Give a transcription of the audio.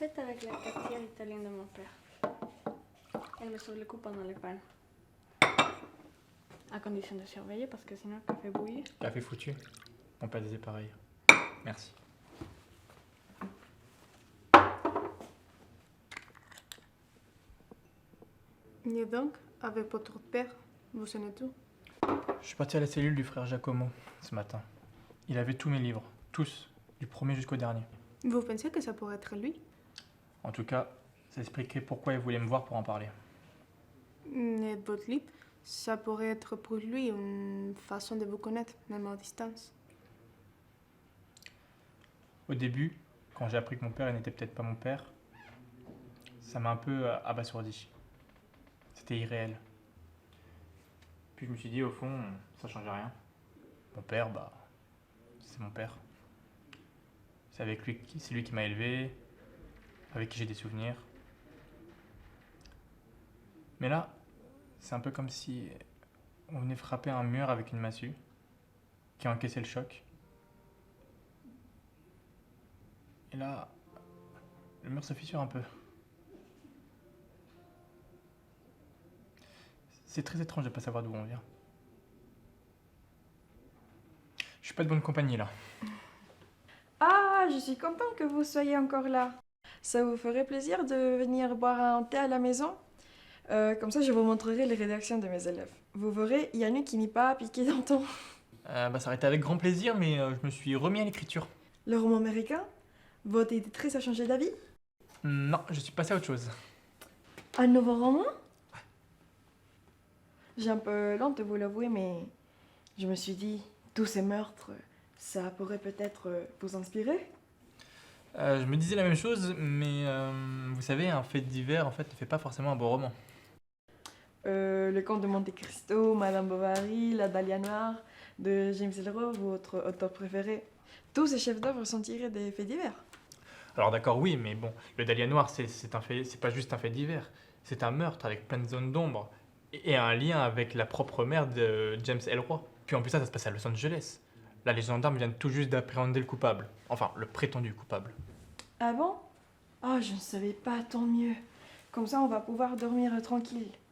faite avec la cafetière italienne de mon père. Elle me sauve le coup pendant les pannes. À condition de surveiller parce que sinon le café bouillit. Café foutu. Mon père disait pareil. Merci. Et donc, avec votre père, vous sonnez tout? Je suis parti à la cellule du frère Giacomo ce matin. Il avait tous mes livres, tous, du premier jusqu'au dernier. Vous pensez que ça pourrait être lui? En tout cas, ça expliquerait pourquoi il voulait me voir pour en parler. Et votre livre, ça pourrait être pour lui une façon de vous connaître, même à distance. Au début, quand j'ai appris que mon père n'était peut-être pas mon père, ça m'a un peu abasourdi. C'était irréel. Puis je me suis dit, au fond, ça changeait rien. Mon père, c'est mon père. C'est lui qui m'a élevé, avec qui j'ai des souvenirs. Mais là, c'est un peu comme si on venait frapper un mur avec une massue, qui a encaissé le choc. Et là, le mur se fissure un peu. C'est très étrange de ne pas savoir d'où on vient. Je suis pas de bonne compagnie là. Ah, je suis contente que vous soyez encore là. Ça vous ferait plaisir de venir boire un thé à la maison? Comme ça, je vous montrerai les rédactions de mes élèves. Vous verrez, il y en a qui n'y pas piqué dans ton. Ça aurait été avec grand plaisir, mais je me suis remis à l'écriture. Le roman américain? Votre éditrice a changé d'avis? Non, je suis passé à autre chose. Un nouveau roman? J'ai un peu honte de vous l'avouer, mais je me suis dit, tous ces meurtres, ça pourrait peut-être vous inspirer. Je me disais la même chose, mais vous savez, un fait divers en fait ne fait pas forcément un bon roman. Le Comte de Monte Cristo, Madame Bovary, La Dahlia Noire, de James Ellroy, votre auteur préféré. Tous ces chefs-d'œuvre sont tirés des faits divers. Alors d'accord, oui, mais bon, le Dahlia Noir, c'est pas juste un fait divers. C'est un meurtre avec plein de zones d'ombre et un lien avec la propre mère de James Ellroy. Puis en plus ça se passe à Los Angeles. Là, les gendarmes viennent tout juste d'appréhender le coupable. Enfin, le prétendu coupable. Ah bon? Ah, je ne savais pas, tant mieux. Comme ça, on va pouvoir dormir tranquille.